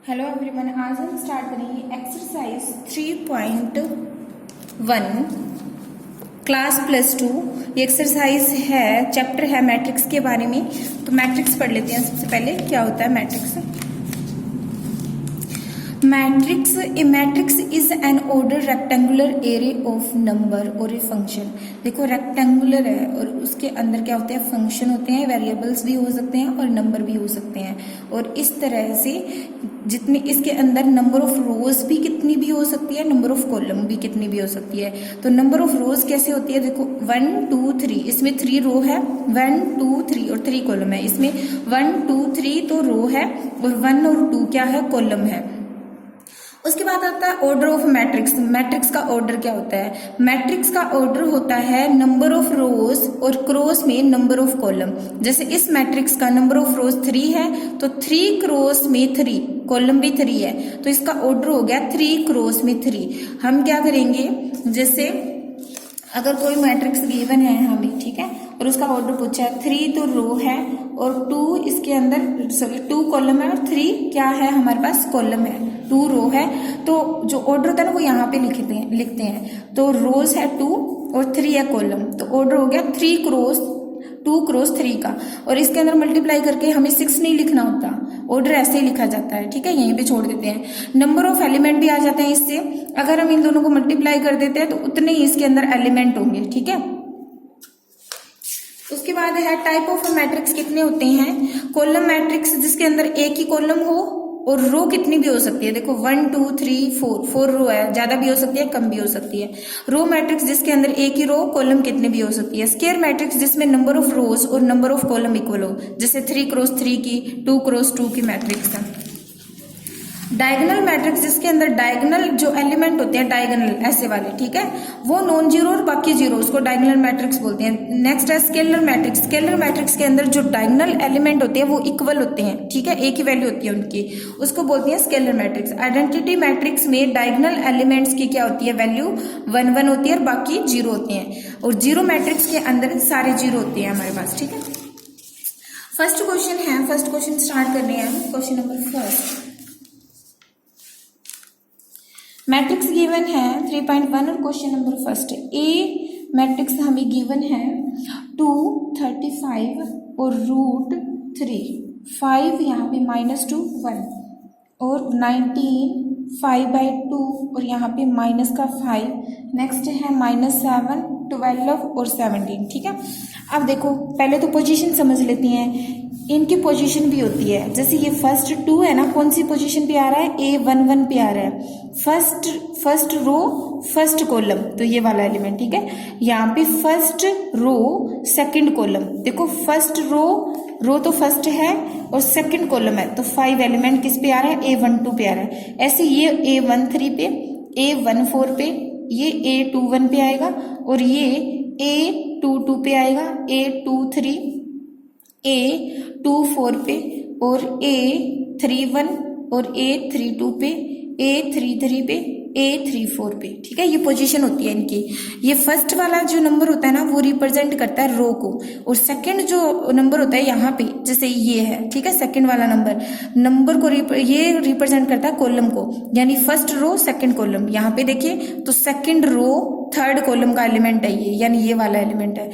Hello everyone, आज हम start करेंगे एक्सरसाइज 3.1 क्लास +2। ये एक्सरसाइज है, चैप्टर है मैट्रिक्स के बारे में। तो मैट्रिक्स पढ़ लेते हैं। सबसे पहले क्या होता है matrix. Matrix A matrix is an order rectangular array of number और ए फंक्शन। देखो रेक्टेंगुलर है और उसके अंदर क्या होते हैं, फंक्शन होते हैं, वेरिएबल्स भी हो सकते हैं और नंबर भी हो सकते हैं। और इस तरह से जितने इसके अंदर नंबर ऑफ रोज भी कितनी भी हो सकती है, नंबर ऑफ कॉलम भी कितनी भी हो सकती है। तो नंबर ऑफ रोज कैसे होती है, देखो 1 2 3, इसमें 3 रो है, 1 2 3 और 3 कॉलम है। इसमें 1 2 3 तो रो है और 1 और 2 क्या है, कॉलम है। उसके बाद आता है ऑर्डर ऑफ मैट्रिक्स। मैट्रिक्स का ऑर्डर क्या होता है, मैट्रिक्स का ऑर्डर होता है नंबर ऑफ रोज और क्रॉस में नंबर ऑफ कॉलम। जैसे इस मैट्रिक्स का नंबर ऑफ रोज 3 है तो 3 क्रॉस में 3, कॉलम भी 3 है, तो इसका ऑर्डर हो गया 3 क्रॉस में 3। हम क्या करेंगे, जैसे अगर कोई मैट्रिक्स गिवन है हमें, ठीक है, और उसका ऑर्डर पूछा है 3 तो रो है और 2 इसके अंदर, सॉरी 2 कॉलम है और 3 क्या है हमारे पास, कॉलम है। 2 रो है तो जो ऑर्डर होता है ना वो यहाँ पे लिखते हैं। तो रोज है 2 और 3 है कॉलम, तो ऑर्डर हो गया 3 क्रॉस 2 क्रॉस 3 का। और इसके अंदर मल्टीप्लाई करके हमें 6 नहीं लिखना होता, ऑर्डर ऐसे ही लिखा जाता है, ठीक है, यहीं पे छोड़ देते हैं। नंबर ऑफ एलिमेंट भी आ जाते हैं इससे। अगर हम इन दोनों को मल्टीप्लाई कर देते हैं तो उतने ही इसके अंदर एलिमेंट होंगे, ठीक है। उसके बाद है टाइप ऑफ मैट्रिक्स कितने होते हैं। कॉलम मैट्रिक्स जिसके अंदर एक ही कॉलम हो और रो कितनी भी हो सकती है। देखो 1 2 3 4 रो है, ज्यादा भी हो सकती है, कम भी हो सकती है। रो मैट्रिक्स जिसके अंदर एक ही रो, कॉलम कितनी भी हो सकती है। स्क्वायर मैट्रिक्स जिसमें नंबर ऑफ रोज और नंबर ऑफ कॉलम इक्वल हो, जैसे 3 क्रॉस 3 की, 2 क्रॉस 2 की मैट्रिक्स है। डायगोनल मैट्रिक्स जिसके अंदर डायगोनल जो एलिमेंट होते हैं, डायगोनल ऐसे वाले, ठीक है, वो नॉन जीरो और बाकी जीरो, उसको डायगोनल मैट्रिक्स बोलते हैं। नेक्स्ट है स्केलर मैट्रिक्स। स्केलर मैट्रिक्स के अंदर जो डायगोनल एलिमेंट होते हैं वो इक्वल होते हैं, ठीक है, एक ही वैल्यू होती है उनकी, उसको बोलते हैं स्केलर मैट्रिक्स। आइडेंटिटी मैट्रिक्स में डायगोनल एलिमेंट्स की क्या होती है, वैल्यू 1 1 होती है और बाकी जीरो होते हैं। और जीरो मैट्रिक्स के अंदर सारे जीरो होते हैं हमारे पास, ठीक है। फर्स्ट क्वेश्चन है, फर्स्ट क्वेश्चन स्टार्ट कर रहे हैं, question number first. Matrix given है 3.1 और क्वेश्चन नंबर फर्स्ट। ए मैट्रिक्स हमें गिवन है 2 35 और √3, 5 यहाँ पे -2 1 और 19 5/2 और यहाँ पे माइनस का 5। नेक्स्ट है -7 12 और 17, ठीक है। अब देखो पहले तो पोजीशन समझ लेती हैं, इनकी पोजीशन भी होती है। जैसे ये फर्स्ट 2 है ना, कौन सी पोजीशन पे आ रहा है, A11 पे आ रहा है, फर्स्ट रो फर्स्ट कॉलम, तो ये वाला एलिमेंट, ठीक है। यहाँ पे फर्स्ट रो सेकंड कॉलम, देखो फर्स्ट रो तो फर्स्ट है और सेकंड कॉलम है, तो 5 एलिमेंट किस पे आ रहा है, A12 पे आ रहा है। ऐसे ये A13 पे, A14 पे, ये A21 पे आएगा और ये A22 पे आएगा, A23 A24 पे और A31 और A32 पे, A33 पे, A34 पे, ठीक है। ये पोजीशन होती है इनकी। ये फर्स्ट वाला जो नंबर होता है ना वो रिप्रेजेंट करता है रो को, और सेकंड जो नंबर होता है यहाँ पे, जैसे ये है, ठीक है, सेकंड वाला नंबर को ये रिप्रेजेंट करता है कॉलम को, यानी फर्स्ट रो सेकंड कॉलम। यहाँ पे देखिए तो सेकंड रो थर्ड कॉलम का एलिमेंट है ये, यानी ये वाला एलिमेंट है,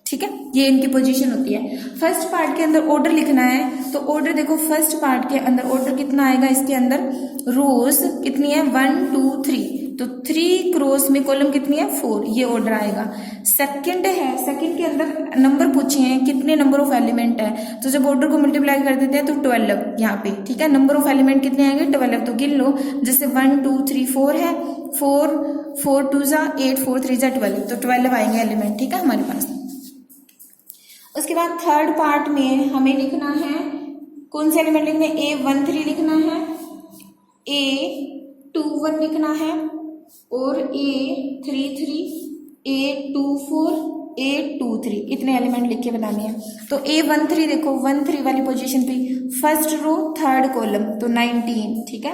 ठीक है। ये इनकी पोजीशन होती है। फर्स्ट पार्ट के अंदर ऑर्डर लिखना है, तो ऑर्डर देखो फर्स्ट पार्ट के अंदर ऑर्डर कितना आएगा, इसके अंदर रोज कितनी है 1 2 3, तो 3 क्रॉस में कॉलम कितनी है 4, ये ऑर्डर आएगा। सेकंड है, सेकंड के अंदर नंबर पूछे हैं कितने नंबर ऑफ एलिमेंट है, तो जब ऑर्डर को मल्टीप्लाई कर देते हैं तो 12 यहाँ पे, ठीक है। नंबर ऑफ एलिमेंट कितने आएंगे 12, तो गिन लो, जैसे 1 2 3 4 है, 4 2 जा 8 4 3 जा 12, तो 12 आएंगे एलिमेंट, ठीक है हमारे पास। उसके बाद थर्ड पार्ट में हमें लिखना है, कौन से एलिमेंट लिखने, A13 लिखना है, A21 लिखना है और A33 A24 A23, इतने एलिमेंट लिख के बनाने हैं। तो A13 देखो 13 वाली पोजीशन पे फर्स्ट रो थर्ड कॉलम, तो 19, ठीक है।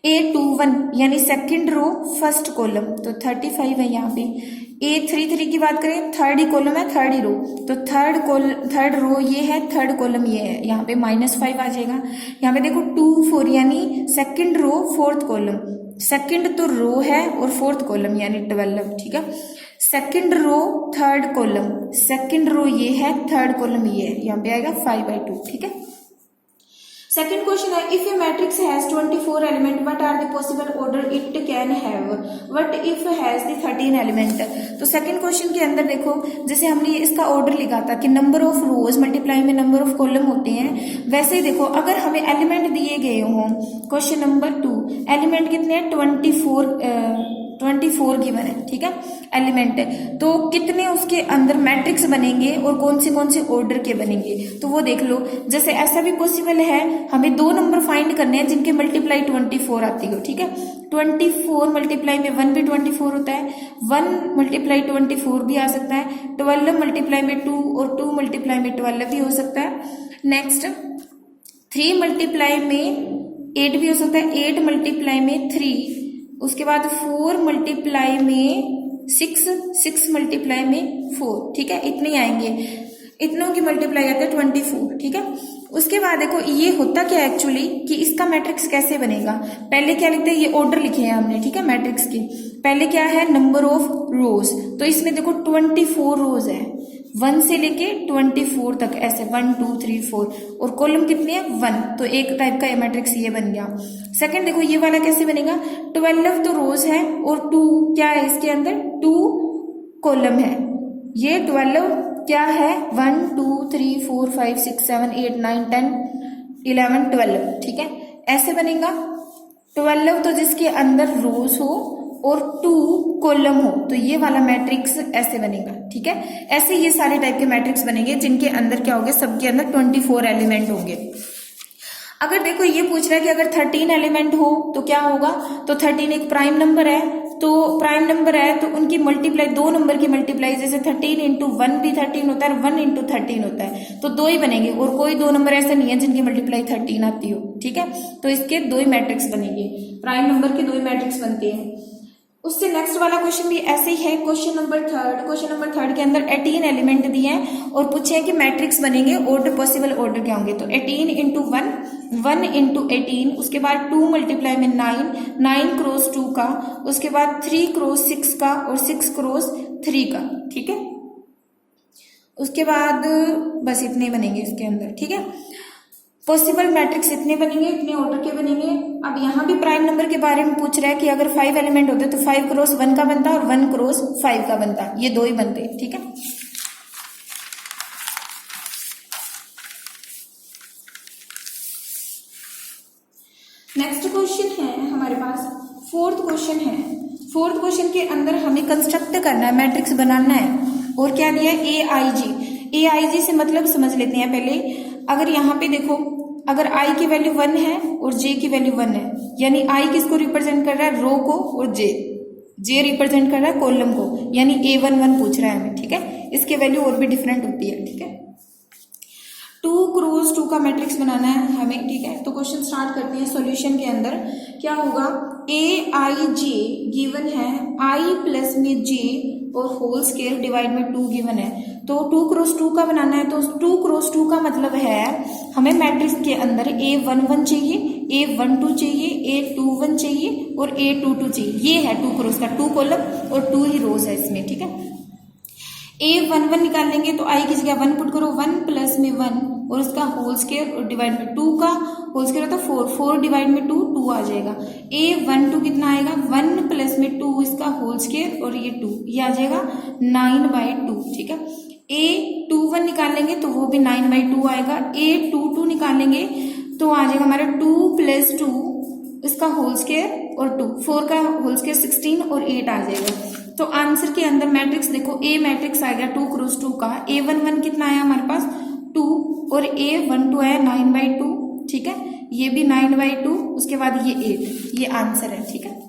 A21 यानी सेकंड रो फर्स्ट कॉलम, तो 35 है यहाँ पे। A33 की बात करें, थर्ड ही कॉलम है, थर्ड ही रो, तो थर्ड रो ये है, थर्ड कॉलम ये है, यहाँ पे -5 आ जाएगा। यहाँ पे देखो 24 यानी second row fourth column, second तो रो है और फोर्थ कॉलम यानी 12, ठीक है। Second row third column, second row ये है, थर्ड कॉलम ये है, यहाँ पे आएगा 5/2, ठीक है। सेकंड क्वेश्चन है, if a matrix has 24 element what are the possible order it can have, what if has the 13 element. तो सेकंड क्वेश्चन के अंदर देखो, जैसे हमने इसका ऑर्डर लिखा था कि नंबर ऑफ रोज मल्टीप्लाई में नंबर ऑफ कॉलम होते हैं, वैसे ही देखो अगर हमें एलिमेंट दिए गए हों, क्वेश्चन नंबर 2 एलिमेंट कितने हैं, 24 गिवन है, ठीक है, एलिमेंट है, तो कितने उसके अंदर मैट्रिक्स बनेंगे और कौन से ऑर्डर के बनेंगे, तो वो देख लो। जैसे ऐसा भी पॉसिबल है, हमें 2 नंबर फाइंड करने हैं जिनके मल्टीप्लाई 24 आती हो, ठीक है। 24 मल्टीप्लाई में 1 भी 24 होता है, 1 मल्टीप्लाई 24 भी आ सकता है, 12 मल्टीप्लाई में 2 और 2 मल्टीप्लाई में 12 भी हो सकता है। नेक्स्ट 3 मल्टीप्लाई में 8 भी हो सकता है, 8 मल्टीप्लाई में 3, उसके बाद 4 मल्टीप्लाई में 6, 6 मल्टीप्लाई में 4, ठीक है, इतने आएंगे, इतनों की मल्टीप्लाई आते हैं 24, ठीक है। उसके बाद देखो ये होता क्या है एक्चुअली कि इसका मैट्रिक्स कैसे बनेगा, पहले क्या लिखते हैं, ये ऑर्डर लिखे हैं हमने, ठीक है, मैट्रिक्स की। पहले क्या है, नंबर ऑफ रोज, तो इसमें देखो 24 रोज है, 1 से लेके 24 तक, ऐसे 1 2 3 4, और कॉलम कितने हैं 1, तो एक टाइप का मैट्रिक्स ये बन गया। सेकंड देखो ये वाला कैसे बनेगा, 12 तो रोज है और 2 क्या है, इसके अंदर 2 कॉलम है, ये 12 क्या है, 1 2 3 4 5 6 7 8 9 10 11 12, ठीक है, ऐसे बनेगा। 12 तो जिसके अंदर रोज हो और 2 कॉलम हो, तो ये वाला मैट्रिक्स ऐसे बनेगा, ठीक है। ऐसे ये सारे टाइप के मैट्रिक्स बनेंगे जिनके अंदर क्या होंगे, सबके अंदर 24 एलिमेंट होंगे। अगर देखो ये पूछ रहा है कि अगर 13 एलिमेंट हो तो क्या होगा, तो 13 एक प्राइम नंबर है, तो प्राइम नंबर है तो उनकी मल्टीप्लाई, 2 नंबर की मल्टीप्लाई, जैसे 13 इंटू 1 भी 13 होता है, 1 इंटू 13 होता है, तो 2 ही बनेंगे, और कोई 2 नंबर ऐसे नहीं है जिनकी मल्टीप्लाई 13 आती हो, ठीक है। तो इसके 2 ही मैट्रिक्स बनेंगे, प्राइम नंबर के 2 ही मैट्रिक्स बनते हैं। उससे नेक्स्ट वाला क्वेश्चन भी ऐसे ही है, क्वेश्चन नंबर थर्ड के अंदर 18 एलिमेंट दिए हैं और पूछे हैं कि मैट्रिक्स बनेंगे, ऑर्डर पॉसिबल ऑर्डर क्या होंगे, तो 18 इंटू 1, 1 इंटू 18, उसके बाद 2 मल्टीप्लाई में 9, 9 क्रॉस 2 का, उसके बाद 3 क्रॉस 6 का और 6 क्रॉस 3 का, ठीक है। उसके बाद बस इतने बनेंगे इसके अंदर, ठीक है। पॉसिबल मैट्रिक्स इतने बनेंगे, इतने ऑर्डर के बनेंगे। अब यहाँ भी प्राइम नंबर के बारे में पूछ रहा है कि अगर 5 एलिमेंट होते तो 5 क्रॉस 1 का बनता और 1 क्रॉस 5 का बनता, ये 2 ही बनते, ठीक है। नेक्स्ट क्वेश्चन है हमारे पास, फोर्थ क्वेश्चन है। फोर्थ क्वेश्चन के अंदर हमें कंस्ट्रक्ट करना है, मैट्रिक्स बनाना है, और क्या दिया है, AIG से मतलब समझ लेते हैं पहले। अगर यहाँ पे देखो, अगर I की वैल्यू 1 है और J की वैल्यू 1 है, यानी I किसको रिप्रेजेंट कर रहा है, रो को, और J रिप्रेजेंट कर रहा है कॉलम को, यानी A11 पूछ रहा है हमें, ठीक है। इसके वैल्यू और भी डिफरेंट होती है, ठीक है। 2 क्रॉस 2 का मैट्रिक्स बनाना है हमें, ठीक है। तो क्वेश्चन स्टार्ट करते हैं। सॉल्यूशन के अंदर क्या होगा, AIJ गिवन है, I प्लस में J और होल स्क्वायर डिवाइड में 2 गिवन है, तो 2 क्रॉस 2 का बनाना है। तो 2 क्रॉस 2 का मतलब है हमें मैट्रिक्स के अंदर A11 चाहिए, A12 चाहिए, A21 चाहिए और A22 चाहिए। ये है 2 क्रॉस का, 2 कॉलम और 2 ही रोज है इसमें, ठीक है। A11 निकाल लेंगे तो I की जगह 1 पुट करो, 1 प्लस में 1 और उसका होल स्क्वायर और डिवाइड में 2 का होल स्क्वायर होता है 4, 4 डिवाइड में 2, 2 आ जाएगा। A12 कितना आएगा, 1 प्लस में 2 इसका होल स्क्वायर और ये 2, ये आ जाएगा 9/2, ठीक है। A21 निकाल लेंगे तो वो भी 9/2 आएगा। A22 निकालेंगे तो आ जाएगा हमारा 2 प्लस 2 इसका होल स्क्वायर और 2, 4 का होल स्क्वायर 16 और 8 आ जाएगा। तो आंसर के अंदर मैट्रिक्स देखो, A मैट्रिक्स आएगा 2 क्रॉस 2 का। A11 कितना आया हमारे पास 2 और A12 आया 9/2, ठीक है। ये भी 9/2, उसके बाद ये 8, ये आंसर है, ठीक है।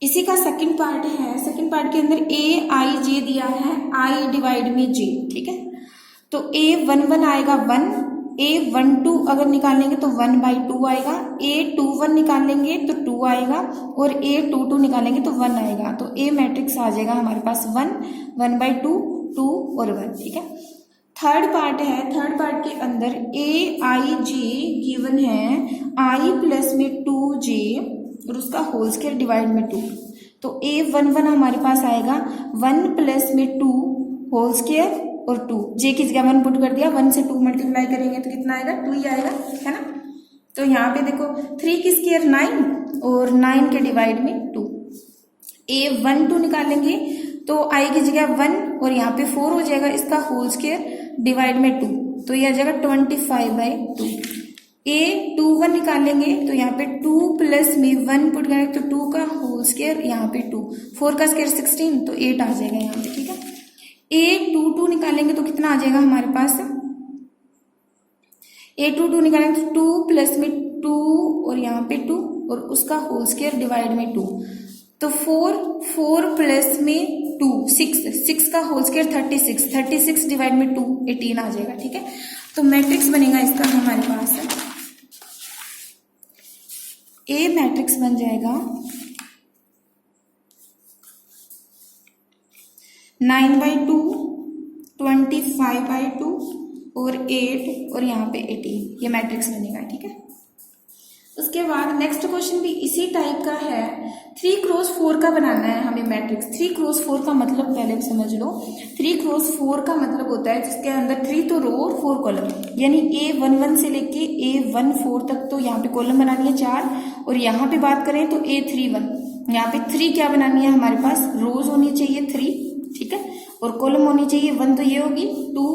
इसी का सेकंड पार्ट है। सेकंड पार्ट के अंदर AIJ दिया है, I डिवाइड में J, ठीक है। तो A11 आएगा 1 A12 अगर निकालेंगे तो 1/2 आएगा, A21 निकालेंगे तो 2 आएगा और A22 निकालेंगे तो 1 आएगा। तो A मैट्रिक्स आ जाएगा हमारे पास 1, 1/2, 2 और 1। ठीक है, थर्ड पार्ट है। थर्ड पार्ट के अंदर AIJ गिवन है I प्लस में 2J और उसका होल स्क्वायर डिवाइड में 2। तो A11 हमारे पास आएगा 1 प्लस में 2 होल स्क्वायर और 2, जे की जगह 1 पुट कर दिया, 1 से 2 मल्टीप्लाई करेंगे तो कितना आएगा, 2 ही आएगा, है ना। तो यहाँ पे देखो 3 की स्क्वायर 9 और 9 के डिवाइड में 2। A12 निकालेंगे तो I की जगह 1 और यहाँ पे 4 हो जाएगा, इसका होल स्क्वायर डिवाइड में 2, तो ये आ जाएगा 25/2। A21 निकालेंगे तो यहाँ पे 2 प्लस में 1 पुट करेंगे तो 2 का होल स्क्वायर, यहाँ पे 2, 4 का स्क्वायर 16 तो 8 आ जाएगा यहाँ पे। ठीक है, A22 निकालेंगे तो कितना आ जाएगा हमारे पास, A22 निकालेंगे तो 2 प्लस में 2 और यहाँ पे 2 और उसका होल स्क्वायर डिवाइड में 2, तो 4 प्लस में 2 6 का होल स्क्वायर 36 डिवाइड में 2 18 आ जाएगा। ठीक है, तो मैट्रिक्स बनेगा इसका हमारे पास, A मैट्रिक्स बन जाएगा 9/2, 25/2 और 8 और यहाँ पे 18, ये मैट्रिक्स बनेगा। ठीक है, उसके बाद नेक्स्ट क्वेश्चन भी इसी टाइप का है। 3x4 का बनाना है हमें मैट्रिक्स। 3x4 का मतलब पहले समझ लो। 3x4 का मतलब होता है जिसके अंदर 3 तो रो और 4 कॉलम, यानी A11 से लेके A14 तक तो यहाँ पे कॉलम बनानी है 4, और यहाँ पे बात करें तो A31, यहाँ पे 3 क्या बनानी है हमारे पास, रोज होनी चाहिए 3, ठीक है, और कॉलम होनी चाहिए 1, तो ये होगी 2,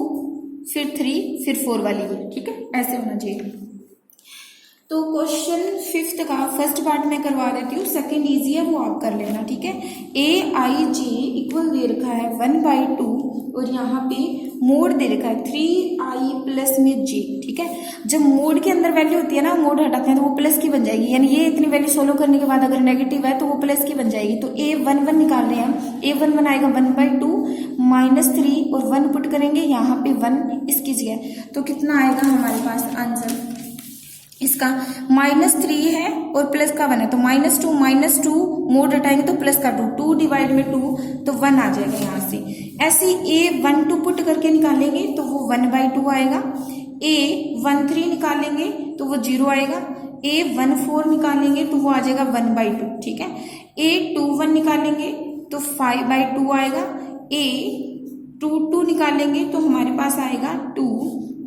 फिर 3, फिर 4 वाली है। ठीक है, ऐसे होना चाहिए। तो क्वेश्चन 5th का फर्स्ट पार्ट में करवा देती हूँ, सेकंड इजी है वो आप कर लेना। ठीक है, AIJ इक्वल दे रखा है 1/2 और यहाँ पे मोड दे रखा है 3I प्लस में J। ठीक है, जब मोड के अंदर वैल्यू होती है ना, मोड हटाते हैं तो वो प्लस की बन जाएगी, यानी ये इतनी वैल्यू सोल्व करने के बाद अगर नेगेटिव है तो वो प्लस की बन जाएगी। तो A11 निकाल रहे हैं, A11 आएगा 1/2 -3 और 1 पुट करेंगे यहाँ पे 1 इसकी जगह, तो कितना आएगा हमारे पास आंसर इसका, -3 है और प्लस का 1 है, तो -2 मोड हटाएंगे तो प्लस का 2 डिवाइड में 2 तो 1 आ जाएगा यहाँ से। ऐसे A12 पुट करके निकालेंगे तो वो 1/2 आएगा, A13 निकालेंगे तो वो 0 आएगा, A14 निकालेंगे तो वो आ जाएगा 1/2। ठीक है, A21 निकालेंगे तो 5/2 आएगा, A22 निकालेंगे तो हमारे पास आएगा 2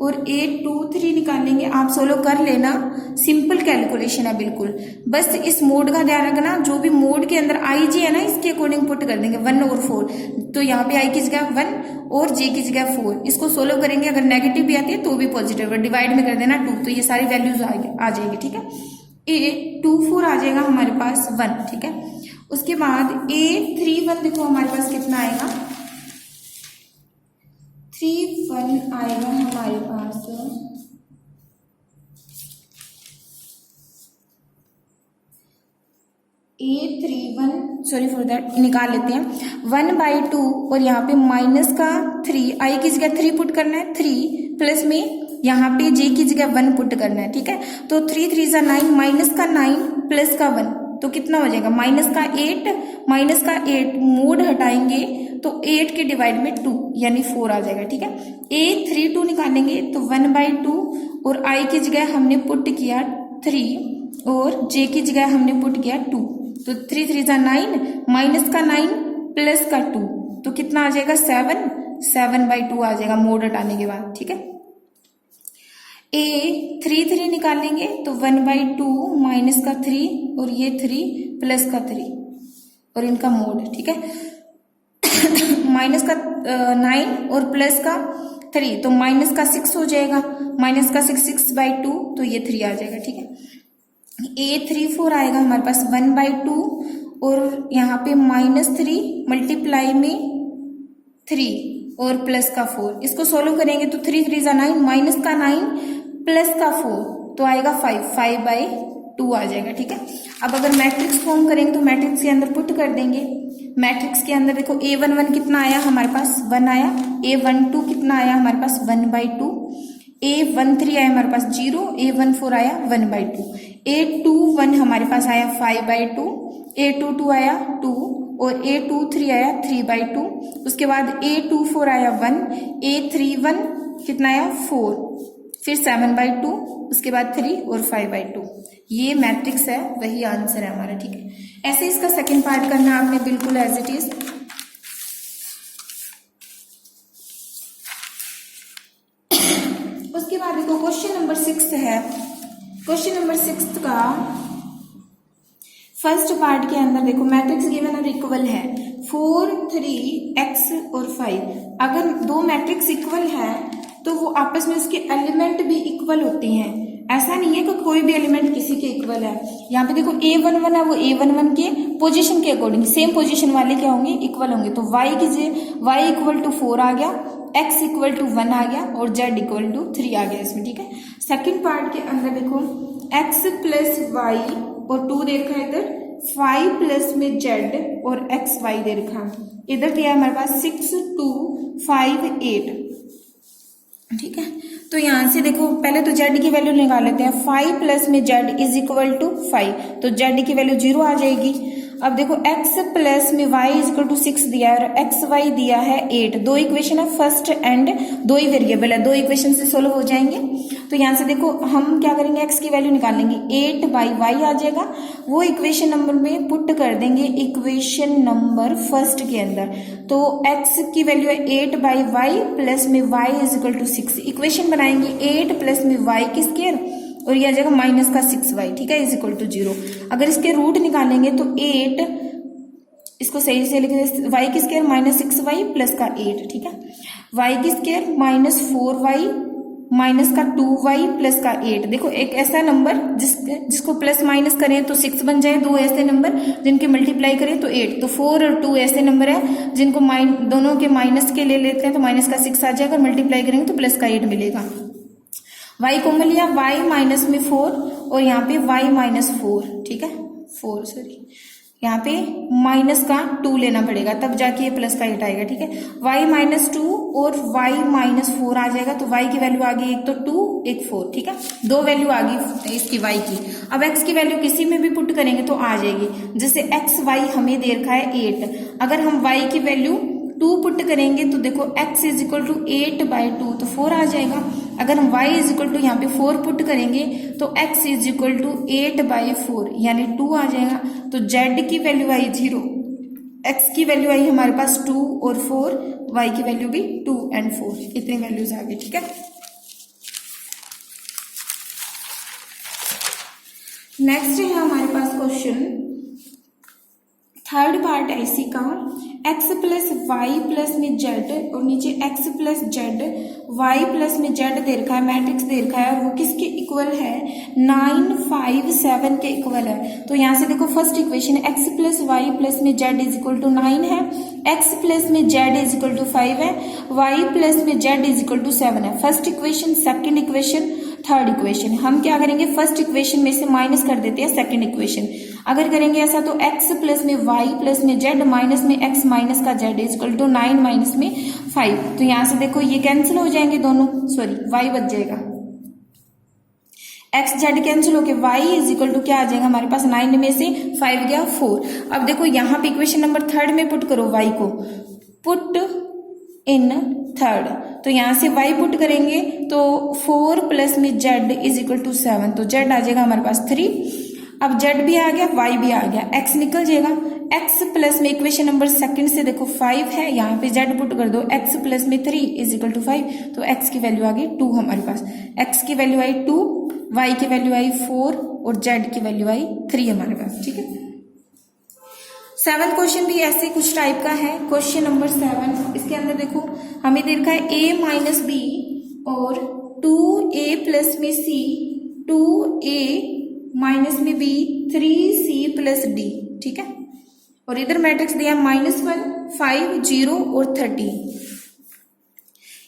और A23 निकालेंगे। आप सोलो कर लेना, सिंपल कैलकुलेशन है बिल्कुल, बस इस मोड का ध्यान रखना, जो भी मोड के अंदर IJ है ना इसके अकॉर्डिंग पुट कर देंगे 1 और 4, तो यहाँ पे I की जगह 1 और J की जगह 4, इसको सोलो करेंगे, अगर नेगेटिव भी आती है तो भी पॉजिटिव, अगर डिवाइड में कर देना 2 तो ये सारी वैल्यूज आ जाएगी। ठीक है, A24 आ जाएगा हमारे पास 1। ठीक है, उसके बाद A31 देखो हमारे पास कितना आएगा, 31 आएगा हमारे पास A31, सॉरी फॉर दैट, निकाल लेते हैं 1/2 और यहाँ पे माइनस का 3, I की जगह 3 पुट करना है, 3 प्लस में यहाँ पे J की जगह 1 पुट करना है। ठीक है, तो 3 3 जा 9, माइनस का 9 प्लस का 1 तो कितना हो जाएगा, -8 मोड हटाएंगे तो 8 के डिवाइड में 2 यानी 4 आ जाएगा। ठीक है, A32 निकालेंगे तो 1/2 और I की जगह हमने पुट किया 3 और J की जगह हमने पुट किया 2, तो 3 3 जा 9, माइनस का 9 प्लस का 2 तो कितना आ जाएगा 7/2 आ जाएगा मोड हटाने के बाद। ठीक है, A33 निकालेंगे तो 1/2 माइनस का 3 और ये 3 प्लस का 3 और इनका मोड। ठीक है, माइनस का 9 और प्लस का 3 तो माइनस का 6 हो जाएगा, माइनस का 6/2 तो ये 3 आ जाएगा। ठीक है, A34 आएगा हमारे पास 1/2 और यहाँ पे -3 मल्टीप्लाई में 3 और प्लस का 4, इसको सोल्व करेंगे तो 3 3 जा 9, माइनस का 9 प्लस का 4 तो आएगा 5/2 आ जाएगा। ठीक है, अब अगर मैट्रिक्स फॉर्म करेंगे तो मैट्रिक्स के अंदर पुट कर देंगे। मैट्रिक्स के अंदर देखो A11 कितना आया हमारे पास 1 आया, A12 कितना आया हमारे पास 1/2, A13 आया हमारे पास 0, A14 आया 1/2, A21 हमारे पास आया 5/2, A22 आया 2 और A23 आया 3/2। उसके बाद A24 आया 1, A31 कितना आया 4, फिर 7/2, उसके बाद 3 और 5/2। ये मैट्रिक्स है, वही आंसर है हमारा। ठीक है, ऐसे इसका सेकंड पार्ट करना आपने बिल्कुल एज इट इज। उसके बाद देखो क्वेश्चन नंबर 6 है। क्वेश्चन नंबर 6 का फर्स्ट पार्ट के अंदर देखो मैट्रिक्स गिवन और इक्वल है 4, 3, x और 5। अगर दो मैट्रिक्स इक्वल है तो वो आपस में उसके एलिमेंट भी इक्वल होते हैं। ऐसा नहीं है कि कोई भी एलिमेंट किसी के इक्वल है। यहाँ पे देखो A11 है, वो A11 के पोजीशन के अकॉर्डिंग सेम पोजीशन वाले क्या होंगे, इक्वल होंगे। तो y इक्वल टू 4 आ गया, x इक्वल टू 1 आ गया और z इक्वल टू 3 आ गया इसमें। ठीक है, सेकंड पार्ट के अंदर देखो x प्लस वाई और 2 दे रखा है इधर, 5 प्लस में z और x y दे रखा है। इधर दिया है हमारे पास 6, 2, 5, 8। ठीक है, तो यहां से देखो पहले तो z की वैल्यू निकाल लेते हैं। 5 प्लस में z इज इक्वल टू 5, तो z की वैल्यू 0 आ जाएगी। अब देखो x प्लस में y इज इक्वल टू 6 दिया है और x y दिया है 8। दो इक्वेशन है फर्स्ट एंड दो ही वेरिएबल है, दो इक्वेशन से सोल्व हो जाएंगे। तो यहाँ से देखो हम क्या करेंगे, x की वैल्यू निकाल लेंगे, 8/y आ जाएगा। वो इक्वेशन नंबर में पुट कर देंगे इक्वेशन नंबर फर्स्ट के अंदर। तो x की वैल्यू है 8/y प्लस में y is equal to 6। Equation बनाएंगे 8 प्लस में y की स्क्वायर और ये आ जाएगा माइनस का 6y। ठीक है, इज इक्वल टू 0। अगर इसके रूट निकालेंगे तो 8, इसको सही से लिखे, y की स्क्वायर माइनस 6y प्लस का 8। ठीक है, y की स्क्वायर माइनस 4y माइनस का 2y प्लस का 8। देखो एक ऐसा नंबर जिसको प्लस माइनस करें तो 6 बन जाए, दो ऐसे नंबर जिनके मल्टीप्लाई करें तो 8। तो 4 और 2 ऐसे नंबर है जिनको दोनों के माइनस के ले लेते हैं तो माइनस का 6 आ जाएगा, मल्टीप्लाई करेंगे तो प्लस का 8 मिलेगा। y कॉमन लिया, y माइनस में 4 और यहाँ पे y माइनस 4। ठीक है, 4 सॉरी, यहाँ पे माइनस का 2 लेना पड़ेगा तब जाके ये प्लस का 8 आएगा। ठीक है, y माइनस 2 और y माइनस 4 आ जाएगा। तो y की वैल्यू आ गई, एक तो 2 एक 4। ठीक है, दो वैल्यू आ गई इसकी y की। अब x की वैल्यू किसी में भी पुट करेंगे तो आ जाएगी। जैसे x y हमें दे रखा है 8, अगर हम y की वैल्यू 2 पुट करेंगे तो देखो x इज इक्वल टू 8/2 तो 4 आ जाएगा। अगर हम y इज इक्वल टू यहाँ पे 4 पुट करेंगे तो x इज इक्वल टू 8/4 यानी 2 आ जाएगा। तो z की वैल्यू आई 0, x की वैल्यू आई हमारे पास 2 और 4, y की वैल्यू भी 2 और 4, इतनी वैल्यूज आ गई। ठीक है, नेक्स्ट है हमारे पास क्वेश्चन, थर्ड पार्ट है इसी का, x प्लस वाई प्लस में z और नीचे x plus Z y plus में z दे रखा है, मैट्रिक्स दे रखा है और वो किसके इक्वल है, 9, 5, 7 के इक्वल है। तो यहाँ से देखो first equation x plus y plus में z इज इक्वल टू 9 है, x प्लस में z इज इक्वल टू 5 है, y प्लस में z इज इक्वल टू 7 है। First equation, second equation, third equation. हम क्या करेंगे, फर्स्ट इक्वेशन में से माइनस कर देते हैं सेकंड इक्वेशन। अगर करेंगे ऐसा तो x प्लस में y प्लस में z माइनस में x माइनस का z is equal to 9 minus में 5। तो यहां से देखो ये कैंसिल हो जाएंगे दोनों, सॉरी y बच जाएगा, x z कैंसिल होके y इज इक्वल टू क्या आ जाएगा हमारे पास, 9 में से 5 गया 4। अब देखो यहाँ पे इक्वेशन नंबर थर्ड में पुट करो y को, पुट इन थर्ड। तो यहां से y पुट करेंगे तो 4 प्लस में z इज इक्वल टू 7, तो z आ जाएगा हमारे पास 3। अब z भी आ गया, y भी आ गया, x निकल जाएगा। x प्लस में इक्वेशन नंबर सेकंड से देखो 5 है, यहाँ पे z पुट कर दो, x प्लस में 3 इज इक्वल टू 5, तो x की वैल्यू आ गई 2 हमारे पास। x की वैल्यू आई 2, y की वैल्यू आई 4 और z की वैल्यू आई 3 हमारे पास। ठीक है, 7 क्वेश्चन भी ऐसे कुछ टाइप का है। क्वेश्चन नंबर 7, इसके अंदर देखो हमें दे रखा है a माइनस बी और 2a प्लस में c, 2a माइनस में b, 3c प्लस d। ठीक है, और इधर मैट्रिक्स दिया -1, 5, 0 और 30।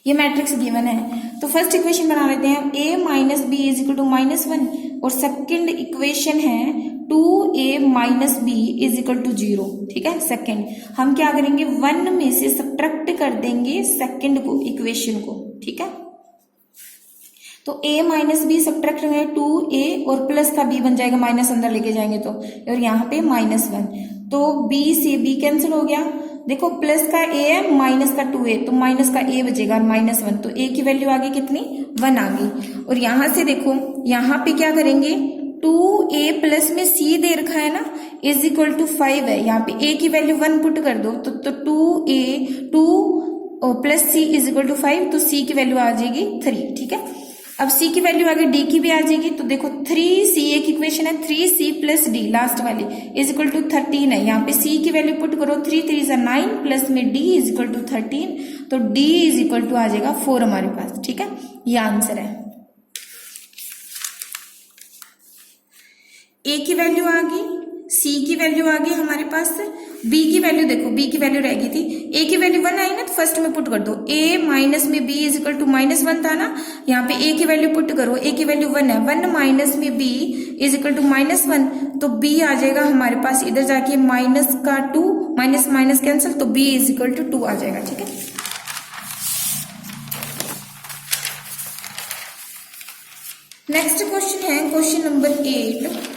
ये मैट्रिक्स गिवन है। तो फर्स्ट इक्वेशन बना लेते हैं, a minus b is equal to -1 और सेकंड इक्वेशन है 2a minus b is equal to 0। ठीक है, सेकंड हम क्या करेंगे, 1 में से सब्ट्रैक्ट कर देंगे सेकंड को, इक्वेशन को। ठीक है, तो a माइनस बी सब्ट्रैक्ट करेंगे 2a और प्लस का b बन जाएगा, माइनस अंदर लेके जाएंगे तो, और यहाँ पे -1, तो b से b कैंसिल हो गया। देखो प्लस का a है, माइनस का 2a, तो माइनस का a बचेगा -1, तो a की वैल्यू आ गई कितनी, 1 आ गई। और यहां से देखो यहाँ पे क्या करेंगे, 2a प्लस में c दे रखा है ना, इज इक्वल टू 5 है, यहाँ पे a की वैल्यू 1 पुट कर दो तो 2 plus c is equal to 5, तो c की वैल्यू आ जाएगी 3, ठीक है। अब c की वैल्यू आगे d की भी आ जाएगी, तो देखो 3c एक इक्वेशन है, 3c प्लस d लास्ट वाली इज इक्वल टू 13 है, यहाँ पे c की वैल्यू पुट करो, 3 3 9 प्लस में d इज इक्वल टू 13, तो d इज इक्वल टू आ जाएगा 4 हमारे पास, ठीक है। ये आंसर है। a की वैल्यू आ गई, c की वैल्यू आ गई हमारे पास, b की वैल्यू देखो, b की वैल्यू रह गई थी, a की वैल्यू 1 आई ना, तो फर्स्ट में पुट कर दो, a माइनस में b इज इक्वल टू -1 था ना, यहाँ पे a की वैल्यू पुट करो, a की वैल्यू 1 है, 1 माइनस में b इज इक्वल टू -1, तो b आ जाएगा हमारे पास इधर जाके माइनस का 2, माइनस माइनस कैंसिल, तो b इज इक्वल टू 2 आ जाएगा, ठीक है। नेक्स्ट क्वेश्चन है क्वेश्चन नंबर 8।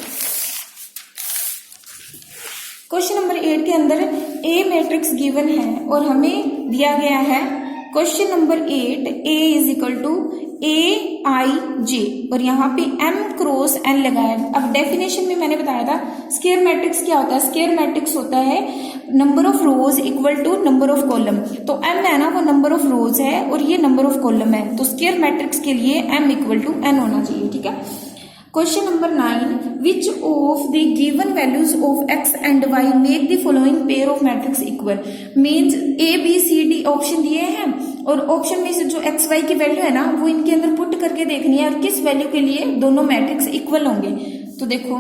क्वेश्चन नंबर 8 के अंदर A मैट्रिक्स गिवन है और हमें दिया गया है question number 8 A is equal to AIJ और यहाँ पे M क्रॉस N लगाया। अब डेफिनेशन में मैंने बताया था स्क्वायर मैट्रिक्स क्या होता है, स्क्वायर मैट्रिक्स होता है number of rows equal to number of column, तो M है ना वो नंबर ऑफ रोज है और ये नंबर ऑफ कॉलम है, तो स्क्वायर मैट्रिक्स के लिए M इक्वल टू N होना चाहिए, ठीक है। Question number 9, which of the given values of x and y make the following pair of matrix equal, means a b c d option दिए हैं और ऑप्शन में से जो x y की वैल्यू है ना वो इनके अंदर पुट करके देखनी है और किस वैल्यू के लिए दोनों मैट्रिक्स इक्वल होंगे। तो देखो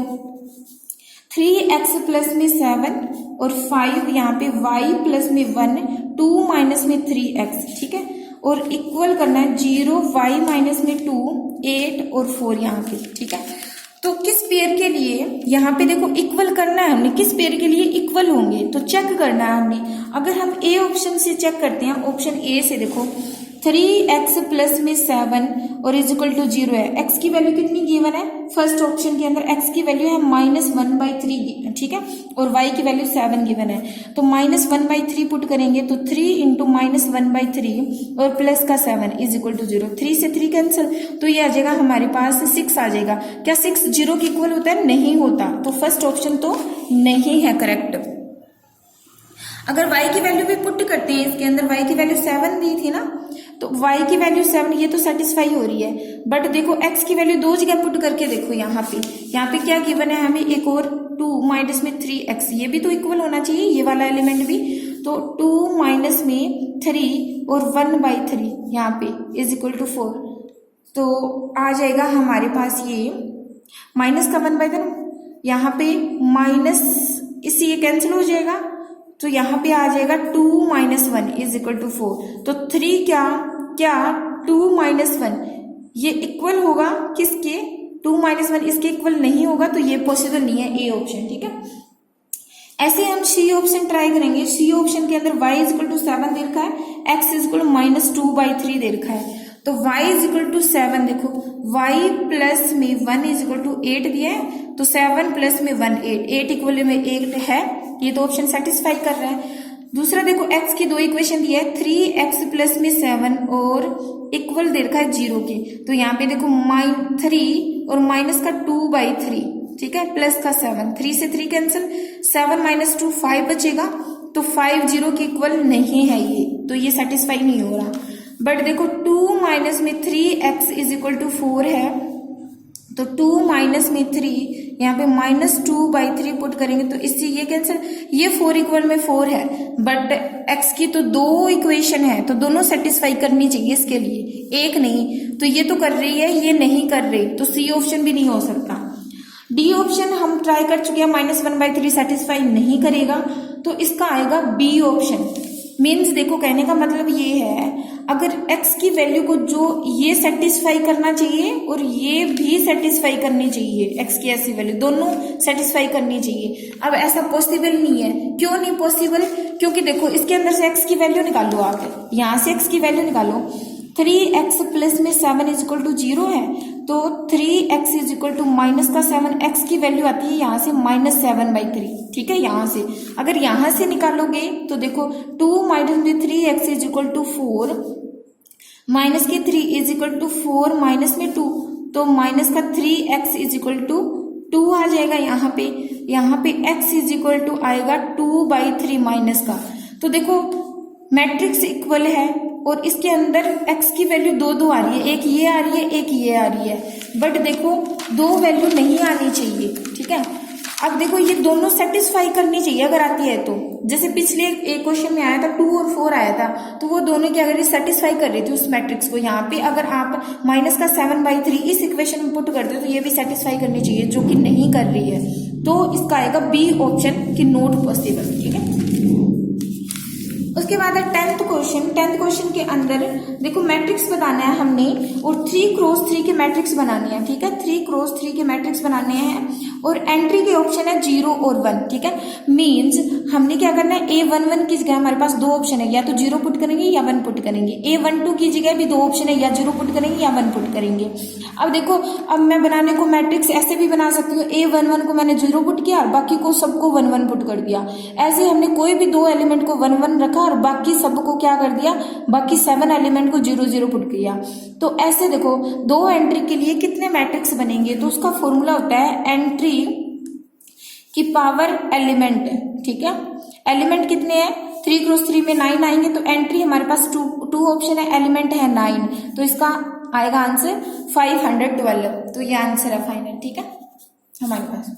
3x प्लस में 7 और 5 यहाँ पे y प्लस में 1 2 माइनस में 3x, ठीक है, और इक्वल करना है 0 y माइनस में 2 8 और 4 यहाँ पे, ठीक है। तो किस पेयर के लिए यहाँ पे देखो इक्वल करना है हमने, किस पेयर के लिए इक्वल होंगे तो चेक करना है हमने। अगर हम ए ऑप्शन से चेक करते हैं, ऑप्शन ए से देखो 3x प्लस में 7 और इज इक्वल टू 0 है, x की वैल्यू कितनी गिवन है, फर्स्ट ऑप्शन के अंदर x की वैल्यू है -1/3, ठीक है, और y की वैल्यू 7 गिवन है, तो -1/3 पुट करेंगे तो 3 इंटू -1/3 और प्लस का 7 इज इक्वल टू 0, 3 से 3 कैंसिल, तो ये आ जाएगा हमारे पास 6 आ जाएगा। क्या 6 0 के इक्वल होता है, नहीं होता, तो फर्स्ट ऑप्शन तो नहीं है करेक्ट। अगर y की वैल्यू भी पुट करते हैं इसके अंदर, y की वैल्यू 7 दी थी ना, तो y की वैल्यू 7 ये तो सेटिस्फाई हो रही है, बट देखो x की वैल्यू 2 जगह पुट करके देखो, यहाँ पे क्या गिवन है हमें, एक और 2 माइनस में 3x, ये भी तो इक्वल होना चाहिए, ये वाला एलिमेंट भी, तो 2 माइनस में 3 और 1/3 यहाँ पे इज इक्वल टू 4, तो आ जाएगा हमारे पास ये माइनस का 1/3, यहाँ पे माइनस इससे ये कैंसिल हो जाएगा, तो यहाँ पे आ जाएगा 2 - 1 इज इक्वल टू 4, तो 3 क्या 2 - 1 ये इक्वल होगा किसके, 2 - 1 इसके इक्वल नहीं होगा, तो ये पॉसिबल नहीं है, ए ऑप्शन, ठीक है। ऐसे हम सी ऑप्शन ट्राई करेंगे। सी ऑप्शन के अंदर y इज इक्वल टू 7 दे रखा है, x इज इक्वल -2/3 दे रखा है, तो y इज इक्वल टू 7, देखो y प्लस में 1 इज इक्वल टू 8 दिया है, तो 7 प्लस में 1 8 इक्वल में 8 है, ये तो ऑप्शन सेटिस्फाई कर रहा है। दूसरा देखो x की 2 इक्वेशन दी है, 3x प्लस में 7 और इक्वल दे रखा है 0 के, तो यहाँ पे देखो -3 और माइनस का 2/3, ठीक है, प्लस का 7, 3 से 3 कैंसिल, 7 - 2 5 बचेगा, तो 5 0 के इक्वल नहीं है ये, तो ये सेटिस्फाई नहीं हो रहा। बट देखो 2 माइनस में 3x इज इक्वल टू 4 है, तो 2 माइनस में 3 यहाँ पे -2/3 पुट करेंगे, तो इससे ये कैंसिल, ये 4 इक्वल में 4 है, बट x की तो 2 इक्वेशन है, तो दोनों सेटिस्फाई करनी चाहिए इसके लिए, एक नहीं, तो ये तो कर रही है, ये नहीं कर रही, तो सी ऑप्शन भी नहीं हो सकता। डी ऑप्शन हम ट्राई कर चुके हैं, -1/3 सेटिस्फाई नहीं करेगा, तो इसका आएगा बी ऑप्शन। मीन्स देखो कहने का मतलब ये है, अगर x की वैल्यू को जो ये सेटिस्फाई करना चाहिए और ये भी सेटिस्फाई करनी चाहिए, x की ऐसी वैल्यू दोनों सेटिस्फाई करनी चाहिए। अब ऐसा पॉसिबल नहीं है, क्यों नहीं पॉसिबल, क्योंकि देखो इसके अंदर से x की वैल्यू निकालो, आप यहाँ से x की वैल्यू निकालो, 3x प्लस में 7 इज इक्वल टू 0 है, तो 3x is equal to minus का 7, x की वैल्यू आती है यहाँ से -7/3, ठीक है। यहाँ से अगर यहाँ से निकालोगे तो देखो 2 minus 3x is equal to 4, minus के 3 इज इक्वल टू 4 माइनस में 2, तो माइनस का 3x इज इक्वल टू 2 आ जाएगा यहाँ पे x इज इक्वल टू आएगा 2/3 माइनस का। तो देखो मैट्रिक्स इक्वल है और इसके अंदर x की वैल्यू दो आ रही है, एक ये आ रही है, एक ये आ रही है, बट देखो दो वैल्यू नहीं आनी चाहिए, ठीक है। अब देखो ये दोनों सेटिस्फाई करनी चाहिए अगर आती है तो, जैसे पिछले एक क्वेश्चन में आया था 2 और 4 आया था, तो वो दोनों क्या कर रही सेटिस्फाई कर रही थी उस मैट्रिक्स को। यहाँ पे अगर आप माइनस का 7/3 इस इक्वेशन में पुट करते हो तो ये भी सेटिस्फाई करनी चाहिए, जो कि नहीं कर रही है, तो इसका आएगा बी ऑप्शन की नॉट पॉसिबल, ठीक है। उसके बाद है 10th क्वेश्चन के अंदर देखो मैट्रिक्स बनाना है हमने और 3x3 के मैट्रिक्स बनाने हैं, ठीक है। 3x3 के मैट्रिक्स बनाने हैं और एंट्री के ऑप्शन है 0 और 1, ठीक है। मींस हमने क्या करना है, A11 की जगह हमारे पास 2 ऑप्शन है, या तो 0 पुट करेंगे या 1 पुट करेंगे। A12 की जगह भी 2 ऑप्शन है, या 0 पुट करेंगे या 1 पुट करेंगे। अब देखो अब मैं बनाने को मैट्रिक्स ऐसे भी बना सकती हूँ, A11 को मैंने 0 पुट किया, बाकी को सबको 1 पुट कर दिया। ऐसे हमने कोई भी 2 एलिमेंट को 1 रखा और बाकी सबको क्या कर दिया, बाकी 7 एलिमेंट को 0 पुट किया। तो ऐसे देखो 2 एंट्री के लिए कितने मैट्रिक्स बनेंगे, तो उसका फॉर्मूला होता है एंट्री की पावर एलिमेंट, ठीक है। एलिमेंट कितने हैं, 3x3 में 9 आएंगे, तो एंट्री हमारे पास 2 ऑप्शन है, एलिमेंट है 9, तो इसका आएगा आंसर 512। तो ये आंसर है फाइनल, ठीक है हमारे पास।